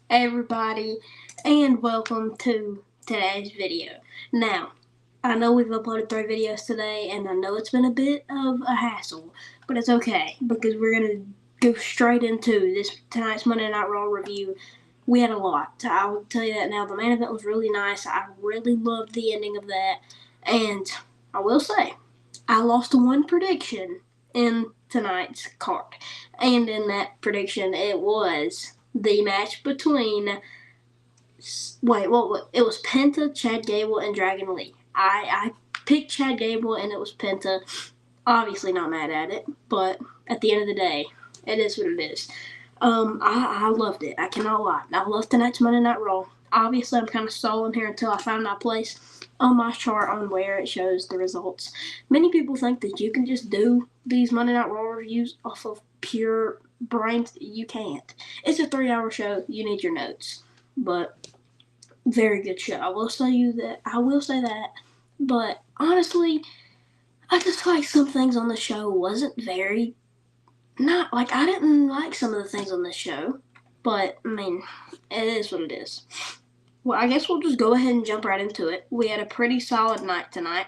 everybody, and welcome to today's video. Now, I know we've uploaded 3 videos today, and I know it's been a bit of a hassle, but it's okay because we're gonna go straight into tonight's Monday Night Raw review. We had a lot. I'll tell you that now. The main event was really nice. I really loved the ending of that, and I will say, I lost one prediction in tonight's card, and in that prediction, it was the match between it was Penta, Chad Gable, and Dragon Lee. I picked Chad Gable, and it was Penta. Obviously, not mad at it, but at the end of the day, it is what it is. I loved it. I cannot lie. I love tonight's Monday Night Raw. Obviously, I'm kind of stalling here until I find my place on my chart on where it shows the results. Many people think that you can just do these Monday Night Raw reviews off of pure brains. You can't. It's a 3-hour show. You need your notes. But very good show. I will say that. But honestly, I just feel like some things on the show wasn't very not like I didn't like some of the things on this show. But I mean, it is what it is. Well, I guess we'll just go ahead and jump right into it. We had a pretty solid night tonight.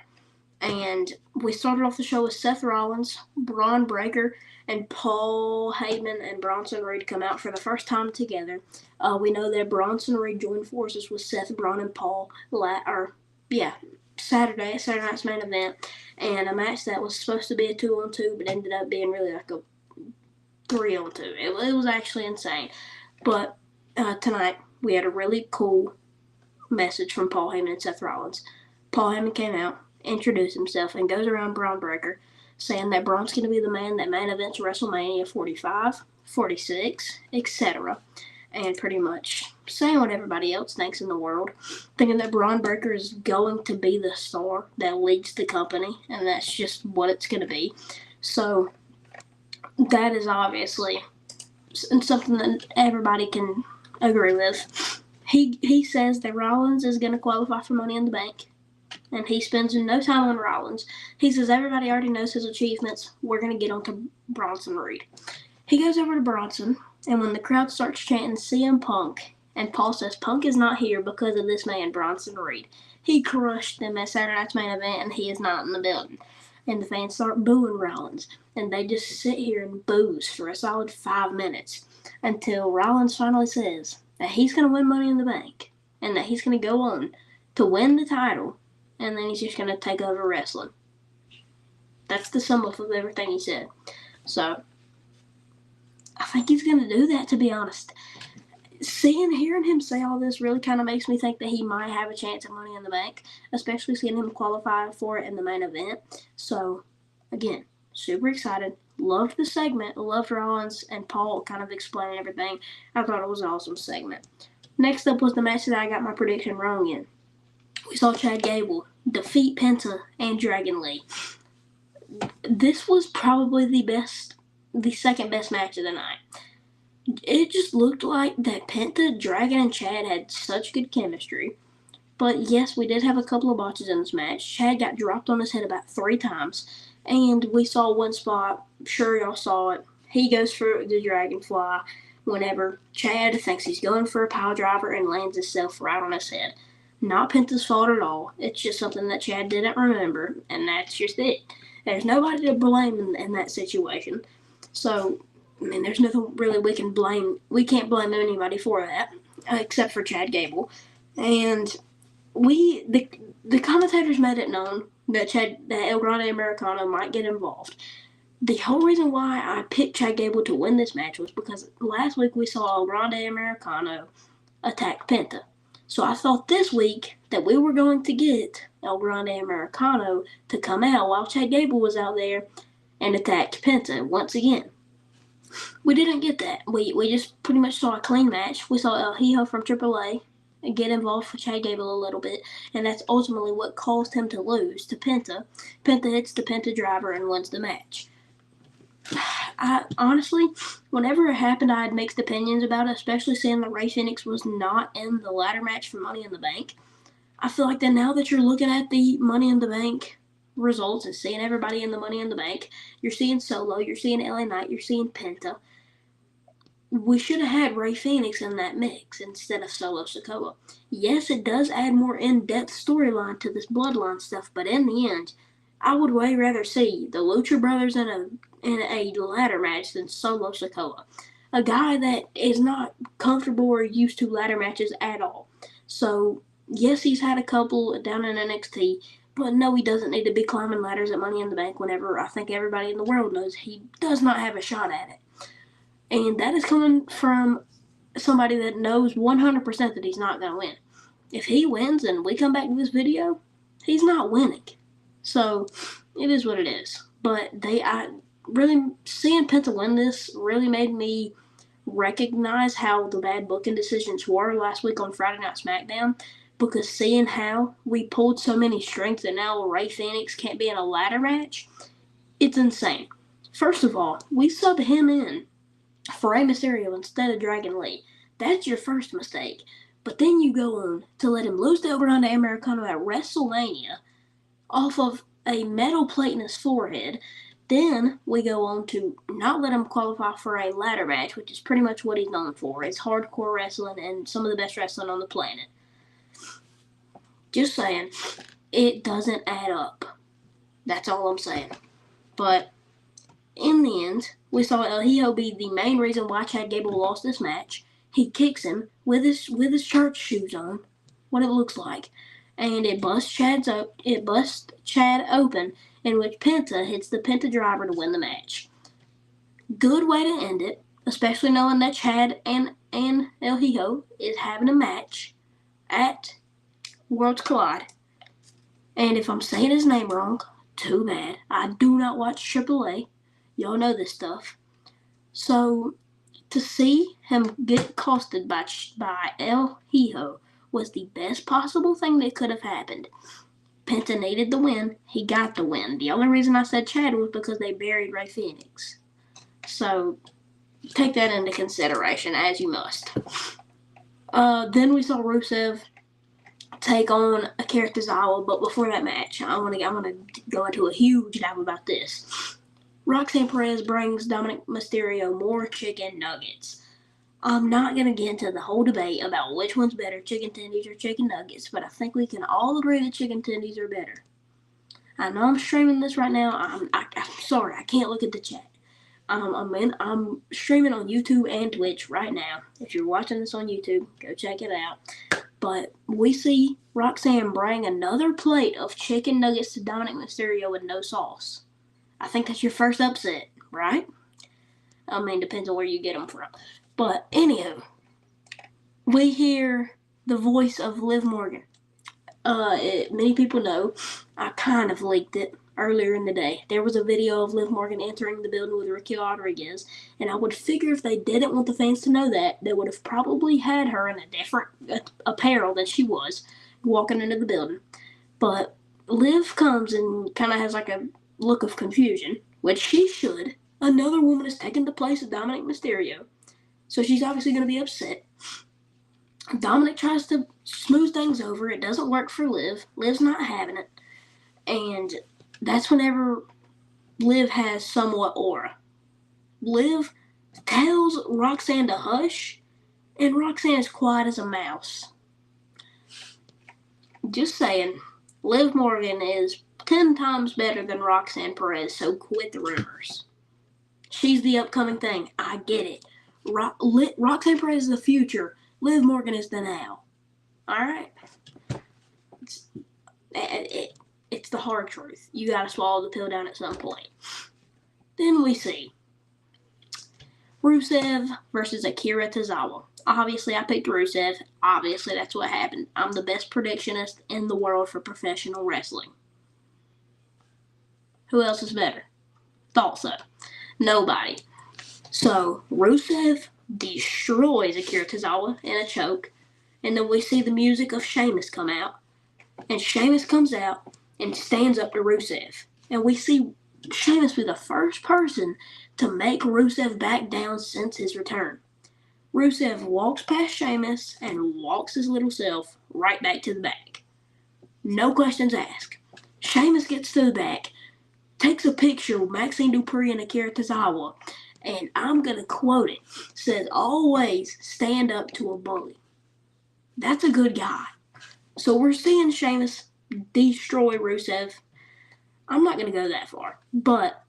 And we started off the show with Seth Rollins, Braun Breaker, and Paul Heyman and Bronson Reed come out for the first time together. We know that Bronson Reed joined forces with Seth, Braun, and Paul Saturday night's main event, and a match that was supposed to be a 2-on-2, but ended up being really like a 3-on-2. It was actually insane. But tonight we had a really cool message from Paul Heyman and Seth Rollins. Paul Heyman came out, introduced himself, and goes around Braun Breaker saying that Braun's going to be the man that main events WrestleMania 45, 46, etc. And pretty much saying what everybody else thinks in the world, thinking that Braun Breaker is going to be the star that leads the company, and that's just what it's going to be. So that is obviously something that everybody can agree with. He says that Rollins is going to qualify for Money in the Bank, and he spends no time on Rollins. He says everybody already knows his achievements. We're going to get on to Bronson Reed. He goes over to Bronson, and when the crowd starts chanting CM Punk, and Paul says Punk is not here because of this man, Bronson Reed. He crushed them at Saturday night's main event, and he is not in the building. And the fans start booing Rollins, and they just sit here and booze for a solid 5 minutes until Rollins finally says that he's going to win Money in the Bank, and that he's going to go on to win the title, and then he's just going to take over wrestling. That's the sum up of everything he said. So, I think he's going to do that, to be honest. Hearing him say all this really kind of makes me think that he might have a chance at Money in the Bank, especially seeing him qualify for it in the main event. So, again, super excited. Loved the segment. Loved Rollins and Paul kind of explaining everything. I thought it was an awesome segment. Next up was the match that I got my prediction wrong in. We saw Chad Gable defeat Penta and Dragon Lee. This was probably the second best match of the night. It just looked like that Penta, Dragon, and Chad had such good chemistry. But yes, we did have a couple of botches in this match. Chad got dropped on his head about 3 times. And we saw one spot, sure y'all saw it. He goes for the Dragonfly whenever Chad thinks he's going for a pile driver and lands himself right on his head. Not Penta's fault at all. It's just something that Chad didn't remember, and that's just it. There's nobody to blame in that situation. So, I mean, there's nothing really we can blame. We can't blame anybody for that, except for Chad Gable. And the commentators made it known that El Grande Americano might get involved. The whole reason why I picked Chad Gable to win this match was because last week we saw El Grande Americano attack Penta. So I thought this week that we were going to get El Grande Americano to come out while Chad Gable was out there and attack Penta once again. We didn't get that. We just pretty much saw a clean match. We saw El Hijo from AAA get involved with Chad Gable a little bit, and that's ultimately what caused him to lose to Penta. Penta hits the Penta driver and wins the match. I honestly, whenever it happened, I had mixed opinions about it, especially seeing that Rey Fenix was not in the ladder match for Money in the Bank. I feel like that now that you're looking at the Money in the Bank results and seeing everybody in the Money in the Bank, you're seeing Solo, you're seeing LA Knight, you're seeing Penta. we should have had Rey Fenix in that mix instead of Solo Sikoa. Yes, it does add more in-depth storyline to this bloodline stuff, but in the end, I would way rather see the Lucha Brothers in a ladder match than Solo Sikoa, a guy that is not comfortable or used to ladder matches at all. So yes, he's had a couple down in NXT, but no, he doesn't need to be climbing ladders at Money in the Bank whenever I think everybody in the world knows he does not have a shot at it. And that is coming from somebody that knows 100% that he's not going to win. If he wins and we come back to this video, he's not winning. So it is what it is. But I really, seeing Penta win this really made me recognize how the bad booking decisions were last week on Friday Night SmackDown, because seeing how we pulled so many strings and now Rey Fenix can't be in a ladder match, it's insane. First of all, we subbed him in for Rey Mysterio instead of Dragon Lee. That's your first mistake. But then you go on to let him lose to El Grande Americano at WrestleMania off of a metal plate in his forehead. Then we go on to not let him qualify for a ladder match, which is pretty much what he's known for. It's hardcore wrestling and some of the best wrestling on the planet. Just saying, it doesn't add up. That's all I'm saying. But in the end, we saw El Hijo be the main reason why Chad Gable lost this match. He kicks him with his church shoes on, what it looks like, and it busts Chad open, in which Penta hits the Penta driver to win the match. Good way to end it, especially knowing that Chad and El Hijo is having a match at Worlds Collide. And if I'm saying his name wrong, too bad. I do not watch AAA. Y'all know this stuff. So to see him get costed by El Hijo was the best possible thing that could have happened. Penta needed the win. He got the win. The only reason I said Chad was because they buried Rey Fenix. So take that into consideration, as you must. Then we saw Rusev take on Akira Tozawa, but before that match, I want to go into a huge dive about this. Roxanne Perez brings Dominic Mysterio more chicken nuggets. I'm not going to get into the whole debate about which one's better, chicken tendies or chicken nuggets, but I think we can all agree that chicken tendies are better. I know I'm streaming this right now. I'm sorry, I can't look at the chat. I'm streaming on YouTube and Twitch right now. If you're watching this on YouTube, go check it out. But we see Roxanne bring another plate of chicken nuggets to Dominic Mysterio with no sauce. I think that's your first upset, right? I mean, depends on where you get them from. But anywho, we hear the voice of Liv Morgan. Many people know I kind of leaked it earlier in the day. There was a video of Liv Morgan entering the building with Ricky Rodriguez, and I would figure if they didn't want the fans to know that, they would have probably had her in a different apparel than she was walking into the building. But Liv comes and kind of has like a look of confusion, which she should. Another woman is taking the place of Dominic Mysterio, so she's obviously going to be upset. Dominic tries to smooth things over. It doesn't work for Liv. Liv's not having it. And that's whenever Liv has somewhat aura. Liv tells Roxanne to hush, and Roxanne is quiet as a mouse. Just saying, Liv Morgan is 10 times better than Roxanne Perez, so quit the rumors. She's the upcoming thing. I get it. Roxanne Perez is the future. Liv Morgan is the now. Alright? It's the hard truth. You gotta swallow the pill down at some point. Then we see Rusev versus Akira Tozawa. Obviously, I picked Rusev. Obviously, that's what happened. I'm the best predictionist in the world for professional wrestling. Who else is better? Thought so. Nobody. So, Rusev destroys Akira Tozawa in a choke, and then we see the music of Sheamus come out, and Sheamus comes out and stands up to Rusev, and we see Sheamus be the first person to make Rusev back down since his return. Rusev walks past Sheamus and walks his little self right back to the back. No questions asked. Sheamus gets to the back, takes a picture with Maxine Dupree and Akira Tozawa, and I'm going to quote it. It says, always stand up to a bully. That's a good guy. So we're seeing Sheamus destroy Rusev. I'm not going to go that far, but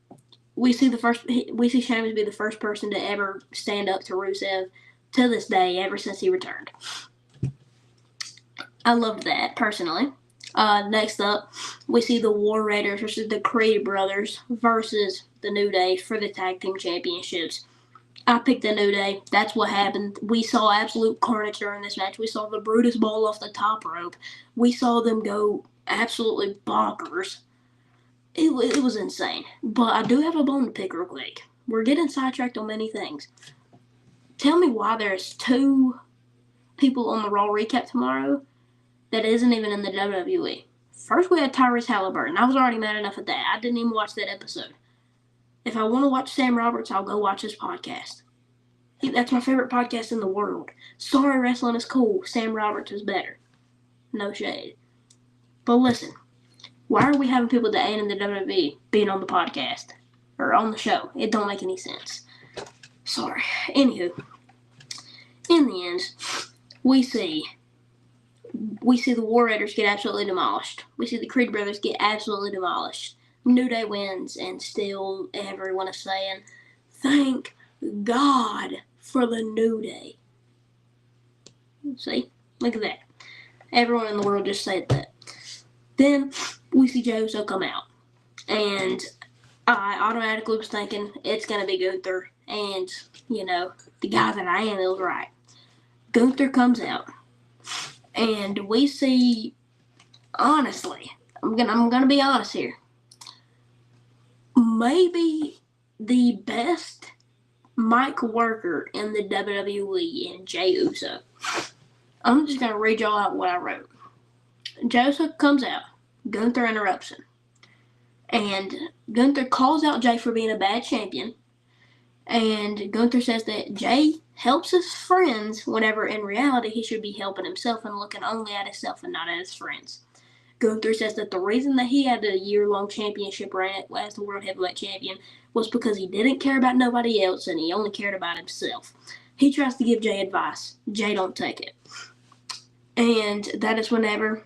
we see Sheamus be the first person to ever stand up to Rusev to this day, ever since he returned. I loved that, personally. Next up, we see the War Raiders versus the Creed Brothers versus the New Day for the Tag Team Championships. I picked the New Day. That's what happened. We saw absolute carnage during this match. We saw the Brutus Ball off the top rope. We saw them go absolutely bonkers. It was insane. But I do have a bone to pick real quick. We're getting sidetracked on many things. Tell me why there's 2 people on the Raw recap tomorrow that isn't even in the WWE. First, we had Tyrese Halliburton. I was already mad enough at that. I didn't even watch that episode. If I want to watch Sam Roberts, I'll go watch his podcast. That's my favorite podcast in the world. Sorry, wrestling is cool. Sam Roberts is better. No shade. But listen, why are we having people that ain't in the WWE being on the podcast? Or on the show? It don't make any sense. Sorry. Anywho, in the end, we see the War Raiders get absolutely demolished. We see the Creed Brothers get absolutely demolished. New Day wins, and still everyone is saying, thank God for the New Day. See? Look at that. Everyone in the world just said that. Then we see Jey Uso come out. And I automatically was thinking it's going to be Gunther. And, the guy that I am is right. Gunther comes out. And we see, honestly, I'm gonna be honest here. Maybe the best mic worker in the WWE in Jey Uso. I'm just gonna read y'all out what I wrote. Jey Uso comes out. Gunther interrupts him. And Gunther calls out Jey for being a bad champion. And Gunther says that Jey helps his friends whenever in reality he should be helping himself and looking only at himself and not at his friends. Gunther says that the reason that he had a year-long championship reign as the World Heavyweight Champion was because he didn't care about nobody else and he only cared about himself. He tries to give Jey advice. Jey don't take it. And that is whenever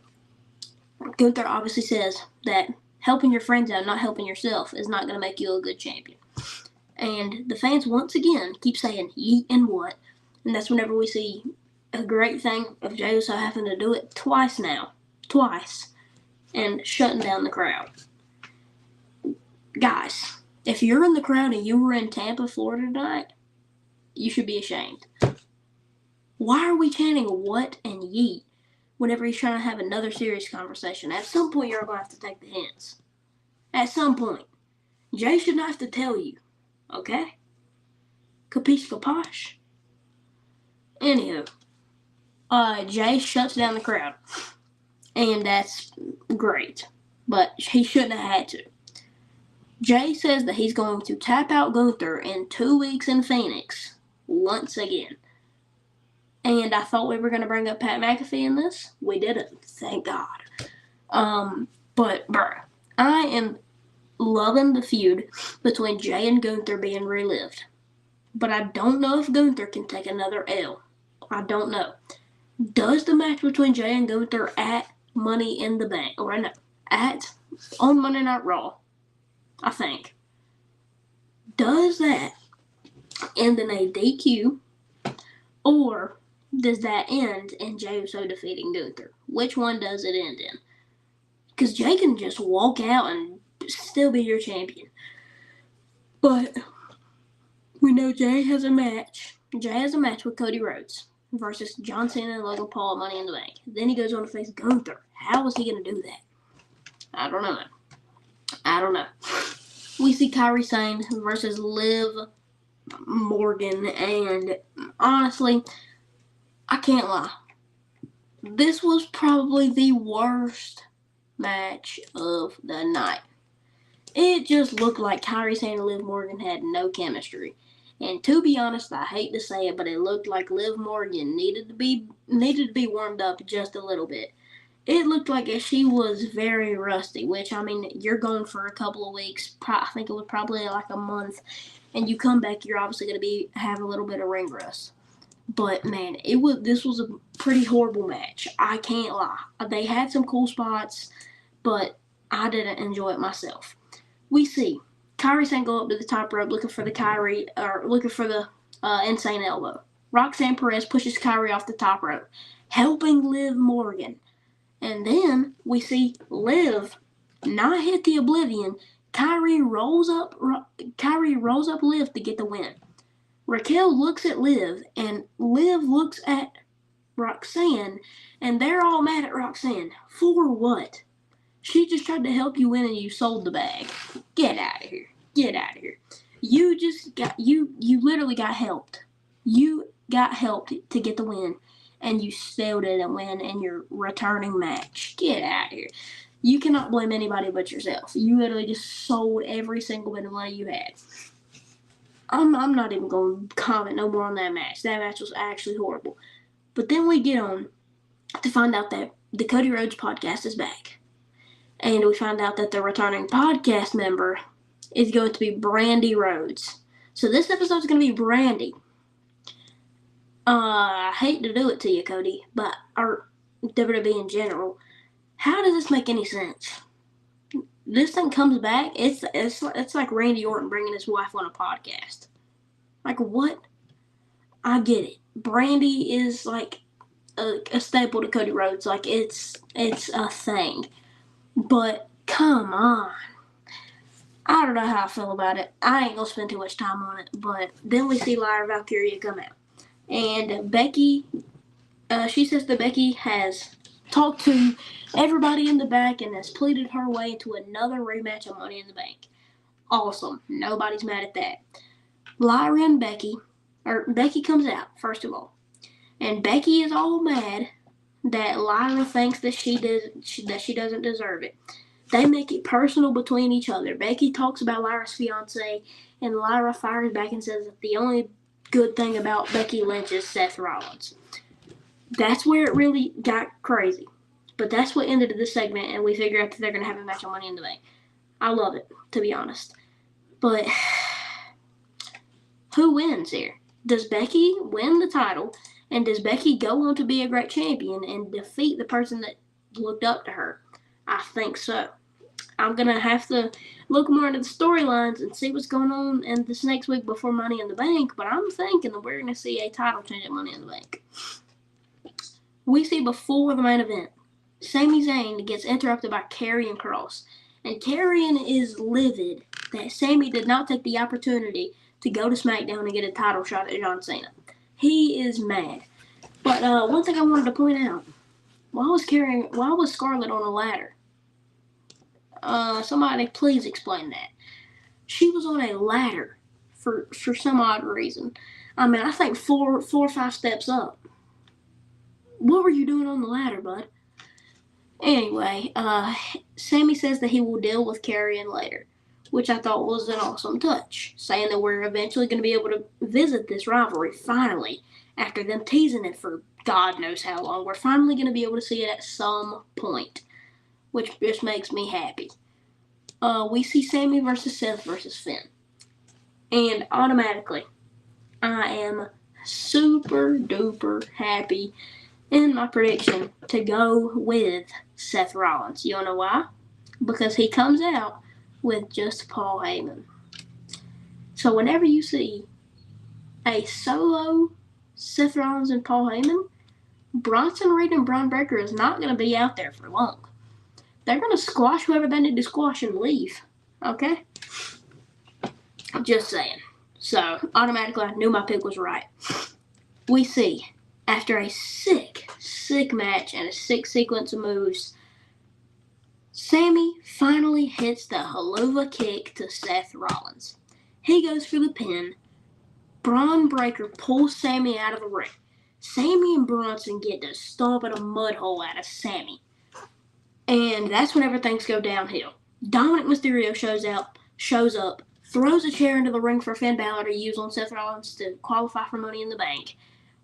Gunther obviously says that helping your friends out, not helping yourself, is not going to make you a good champion. And the fans once again keep saying, yeet and what? And that's whenever we see a great thing of Jey Uso having to do it twice now. Twice. And shutting down the crowd. Guys, if you're in the crowd and you were in Tampa, Florida tonight, you should be ashamed. Why are we chanting what and yeet whenever he's trying to have another serious conversation? At some point, you're going to have to take the hints. At some point. Jey should not have to tell you. Okay? Capiche caposh? Anywho, Jey shuts down the crowd. And that's great. But he shouldn't have had to. Jey says that he's going to tap out Gunther in 2 weeks in Phoenix. Once again. And I thought we were going to bring up Pat McAfee in this. We didn't. Thank God. But, bruh, I am loving the feud between Jey and Gunther being relived. But I don't know if Gunther can take another L. I don't know. Does the match between Jey and Gunther at Money in the Bank, or no, on Monday Night Raw, I think, does that end in a DQ, or does that end in Jey Uso defeating Gunther? Which one does it end in? Because Jey can just walk out and still be your champion. But we know Jey has a match. Jey has a match with Cody Rhodes versus John Cena and Logan Paul at Money in the Bank. Then he goes on to face Gunther. How is he going to do that? I don't know. We see Kairi Sane versus Liv Morgan, and honestly, I can't lie. This was probably the worst match of the night. It just looked like Kairi Sane and Liv Morgan had no chemistry. And to be honest, I hate to say it, but it looked like Liv Morgan needed to be warmed up just a little bit. It looked like she was very rusty, which, I mean, you're going for a couple of weeks. I think it was probably like a month. and you come back, you're obviously going to have a little bit of ring rust. But man, this was a pretty horrible match. I can't lie. They had some cool spots, but I didn't enjoy it myself. We see Kairi Sane go up to the top rope looking for the insane elbow. Roxanne Perez pushes Kairi off the top rope, helping Liv Morgan. And then we see Liv not hit the Oblivion. Kairi rolls up Liv to get the win. Raquel looks at Liv, and Liv looks at Roxanne, and they're all mad at Roxanne. For what? She just tried to help you win and you sold the bag. Get out of here. Get out of here. You literally got helped. You got helped to get the win, and you still didn't win in your returning match. Get out of here. You cannot blame anybody but yourself. You literally just sold every single bit of money you had. I'm not even going to comment no more on that match. That match was actually horrible. But then we get on to find out that the Cody Rhodes podcast is back. And we find out that the returning podcast member is going to be Brandi Rhodes. So this episode is going to be Brandi. I hate to do it to you, Cody, or WWE in general. How does this make any sense? This thing comes back, it's like Randy Orton bringing his wife on a podcast. Like, what? I get it. Brandi is like a staple to Cody Rhodes. Like, it's a thing. But, come on. I don't know how I feel about it. I ain't gonna spend too much time on it. But then we see Lyra Valkyria come out. And Becky, she says that Becky has talked to everybody in the back and has pleaded her way into another rematch of Money in the Bank. Awesome. Nobody's mad at that. Lyra and Becky comes out, first of all. And Becky is all mad that Lyra thinks that she doesn't deserve it. They make it personal between each other. Becky talks about Lyra's fiance, and Lyra fires back and says that the only good thing about Becky Lynch is Seth Rollins. That's where it really got crazy. But that's what ended this segment, and we figure out that they're going to have a match on Money in the Bank. I love it, to be honest. But who wins here? Does Becky win the title, and does Becky go on to be a great champion and defeat the person that looked up to her? I think so. I'm going to have to look more into the storylines and see what's going on in this next week before Money in the Bank, but I'm thinking that we're going to see a title change at Money in the Bank. We see before the main event, Sami Zayn gets interrupted by Karrion Kross, and Karrion is livid that Sami did not take the opportunity to go to SmackDown and get a title shot at John Cena. He is mad. But one thing I wanted to point out, why was Scarlett on a ladder? Somebody please explain that. She was on a ladder for some odd reason. I mean, I think four or 5 steps up. What were you doing on the ladder, bud? Anyway, Sami says that he will deal with Karrion later, which I thought was an awesome touch, saying that we're eventually going to be able to visit this rivalry, finally, after them teasing it for God knows how long. We're finally going to be able to see it at some point, which just makes me happy. We see Sami versus Seth versus Finn, and automatically, I am super duper happy in my prediction to go with Seth Rollins. You wanna know why? Because he comes out with just Paul Heyman. So whenever you see a solo Seth Rollins and Paul Heyman, Bronson Reed and Braun Breaker is not going to be out there for long. They're going to squash whoever they need to squash and leave. Okay? Just saying. So, automatically, I knew my pick was right. We see, after a sick match and a sick sequence of moves, Sami finally hits the Helluva Kick to Seth Rollins. He goes for the pin. Braun Breaker pulls Sami out of the ring. Sami and Bronson get to stomping a mud hole out of Sami. And that's whenever things go downhill. Dominic Mysterio shows up, throws a chair into the ring for Finn Balor to use on Seth Rollins to qualify for Money in the Bank.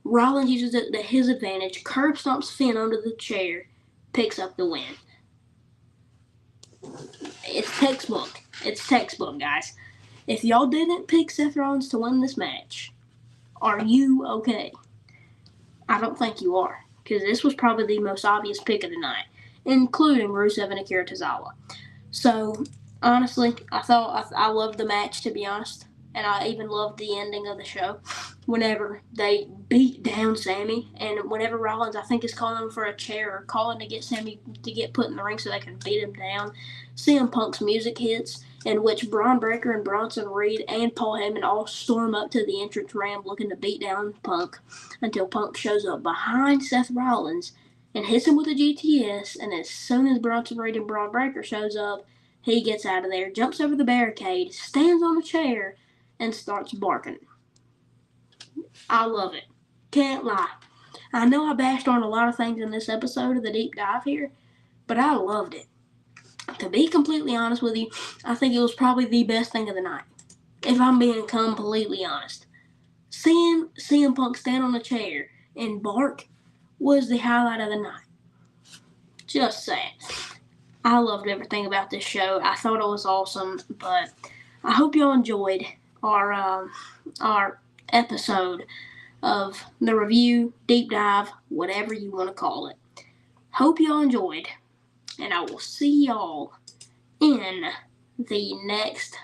Rollins uses it to his advantage, curb stomps Finn onto the chair, picks up the win. It's textbook. It's textbook, guys. If y'all didn't pick Seth Rollins to win this match, are you okay? I don't think you are, because this was probably the most obvious pick of the night, including Rusev and Akira Tozawa. So, honestly, I loved the match, to be honest, and I even loved the ending of the show. Whenever they beat down Sammy, and whenever Rollins, I think, is calling for a chair or calling to get Sammy to get put in the ring so they can beat him down, CM Punk's music hits, in which Braun Breaker and Bronson Reed and Paul Heyman all storm up to the entrance ramp looking to beat down Punk until Punk shows up behind Seth Rollins and hits him with a GTS, and as soon as Bronson Reed and Braun Breaker shows up, he gets out of there, jumps over the barricade, stands on a chair, and starts barking. I love it. Can't lie. I know I bashed on a lot of things in this episode of the deep dive here, but I loved it. To be completely honest with you, I think it was probably the best thing of the night. If I'm being completely honest. Seeing CM Punk stand on a chair and bark was the highlight of the night. Just saying. I loved everything about this show. I thought it was awesome, but I hope y'all enjoyed our episode of the review, deep dive, whatever you want to call it. Hope y'all enjoyed, and I will see y'all in the next